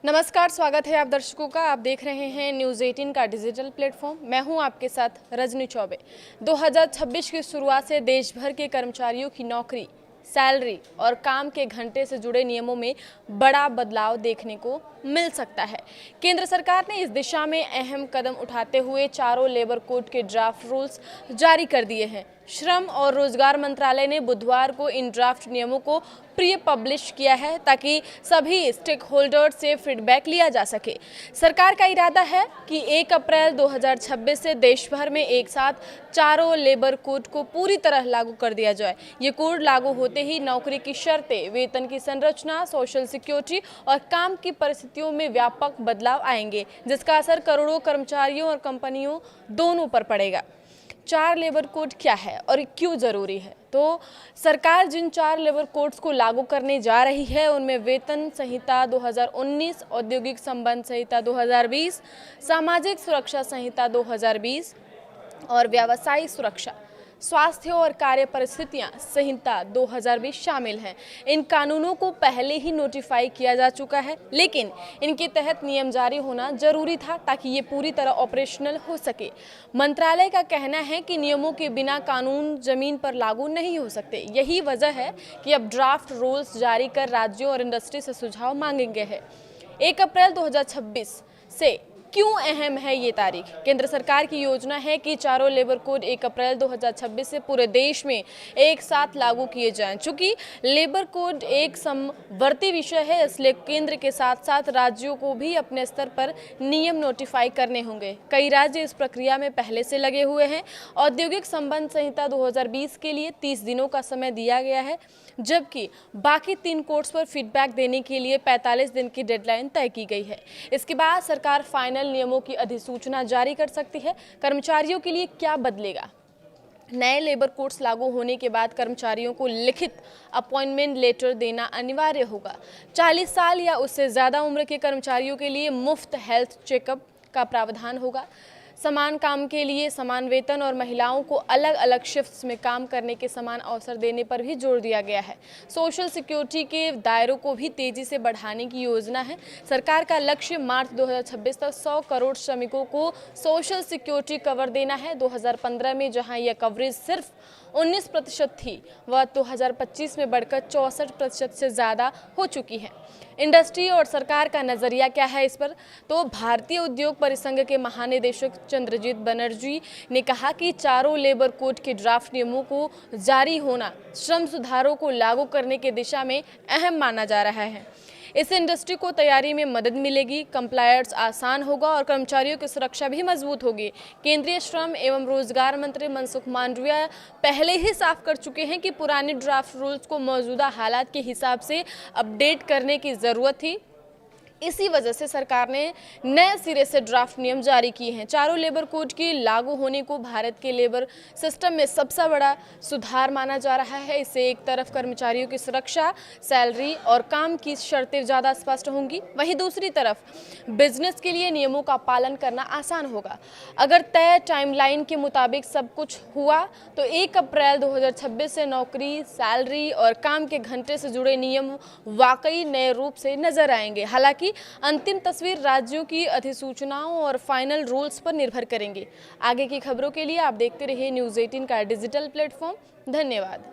नमस्कार, स्वागत है आप दर्शकों का। आप देख रहे हैं न्यूज़ 18 का डिजिटल प्लेटफॉर्म। मैं हूं आपके साथ रजनी चौबे। 2026 की शुरुआत से देश भर के कर्मचारियों की नौकरी, सैलरी और काम के घंटे से जुड़े नियमों में बड़ा बदलाव देखने को मिल सकता है। केंद्र सरकार ने इस दिशा में अहम कदम उठाते हुए चारों लेबर कोड के ड्राफ्ट रूल्स जारी कर दिए हैं। श्रम और रोजगार मंत्रालय ने बुधवार को इन ड्राफ्ट नियमों को प्री पब्लिश किया है ताकि सभी स्टेक होल्डर्स से फीडबैक लिया जा सके। सरकार का इरादा है कि 1 अप्रैल 2026 से देश भर में एक साथ चारों लेबर कोड को पूरी तरह लागू कर दिया जाए। ये कोड लागू होते ही नौकरी की शर्तें, वेतन की संरचना, सोशल सिक्योरिटी और काम की परिस्थितियों में व्यापक बदलाव आएंगे, जिसका असर करोड़ों कर्मचारियों और कंपनियों दोनों पर पड़ेगा। 4 लेबर कोड क्या है और क्यों ज़रूरी है? तो सरकार जिन 4 लेबर कोड्स को लागू करने जा रही है उनमें वेतन संहिता 2019, औद्योगिक संबंध संहिता 2020, सामाजिक सुरक्षा संहिता 2020 और व्यावसायिक सुरक्षा, स्वास्थ्य और कार्य परिस्थितियां संहिता 2020 शामिल हैं। इन कानूनों को पहले ही नोटिफाई किया जा चुका है, लेकिन इनके तहत नियम जारी होना जरूरी था ताकि ये पूरी तरह ऑपरेशनल हो सके। मंत्रालय का कहना है कि नियमों के बिना कानून जमीन पर लागू नहीं हो सकते। यही वजह है कि अब ड्राफ्ट रूल्स जारी कर राज्यों और इंडस्ट्री से सुझाव मांगे गए हैं। 1 अप्रैल 2026 से क्यों अहम है ये तारीख? केंद्र सरकार की योजना है कि चारों लेबर कोड 1 अप्रैल 2026 से पूरे देश में एक साथ लागू किए जाएं। चूंकि लेबर कोड एक समवर्ती विषय है, इसलिए केंद्र के साथ साथ राज्यों को भी अपने स्तर पर नियम नोटिफाई करने होंगे। कई राज्य इस प्रक्रिया में पहले से लगे हुए हैं। औद्योगिक संबंध संहिता 2020 के लिए 30 दिनों का समय दिया गया है, जबकि बाकी 3 कोड्स पर फीडबैक देने के लिए 45 दिन की डेडलाइन तय की गई है। इसके बाद सरकार फाइनल नियमों की अधिसूचना जारी कर सकती है। कर्मचारियों के लिए क्या बदलेगा? नए लेबर कोड्स लागू होने के बाद कर्मचारियों को लिखित अपॉइंटमेंट लेटर देना अनिवार्य होगा। 40 साल या उससे ज़्यादा उम्र के कर्मचारियों के लिए मुफ्त हेल्थ चेकअप का प्रावधान होगा। समान काम के लिए समान वेतन और महिलाओं को अलग अलग शिफ्ट्स में काम करने के समान अवसर देने पर भी जोर दिया गया है। सोशल सिक्योरिटी के दायरों को भी तेजी से बढ़ाने की योजना है। सरकार का लक्ष्य मार्च 2026 तक 100 करोड़ श्रमिकों को सोशल सिक्योरिटी कवर देना है। 2015 में जहां यह कवरेज सिर्फ 19% थी, वह 2025 में बढ़कर 64% से ज़्यादा हो चुकी है। इंडस्ट्री और सरकार का नज़रिया क्या है इस पर? तो भारतीय उद्योग परिसंघ के महानिदेशक चंद्रजीत बनर्जी ने कहा कि चारों लेबर कोड के ड्राफ्ट नियमों को जारी होना श्रम सुधारों को लागू करने की दिशा में अहम माना जा रहा है। इससे इंडस्ट्री को तैयारी में मदद मिलेगी, कंप्लायंस आसान होगा और कर्मचारियों की सुरक्षा भी मजबूत होगी। केंद्रीय श्रम एवं रोजगार मंत्री मनसुख मांडविया पहले ही साफ कर चुके हैं कि पुराने ड्राफ्ट रूल्स को मौजूदा हालात के हिसाब से अपडेट करने की ज़रूरत थी। इसी वजह से सरकार ने नए सिरे से ड्राफ्ट नियम जारी किए हैं। चारों लेबर कोड के लागू होने को भारत के लेबर सिस्टम में सबसे बड़ा सुधार माना जा रहा है। इससे एक तरफ कर्मचारियों की सुरक्षा, सैलरी और काम की शर्तें ज़्यादा स्पष्ट होंगी, वहीं दूसरी तरफ बिजनेस के लिए नियमों का पालन करना आसान होगा। अगर तय टाइमलाइन के मुताबिक सब कुछ हुआ तो 1 अप्रैल 2026 से नौकरी, सैलरी और काम के घंटे से जुड़े नियम वाकई नए रूप से नजर आएंगे। हालांकि अंतिम तस्वीर राज्यों की अधिसूचनाओं और फाइनल रूल्स पर निर्भर करेंगे। आगे की खबरों के लिए आप देखते रहिए न्यूज़ 18 का डिजिटल प्लेटफॉर्म। धन्यवाद।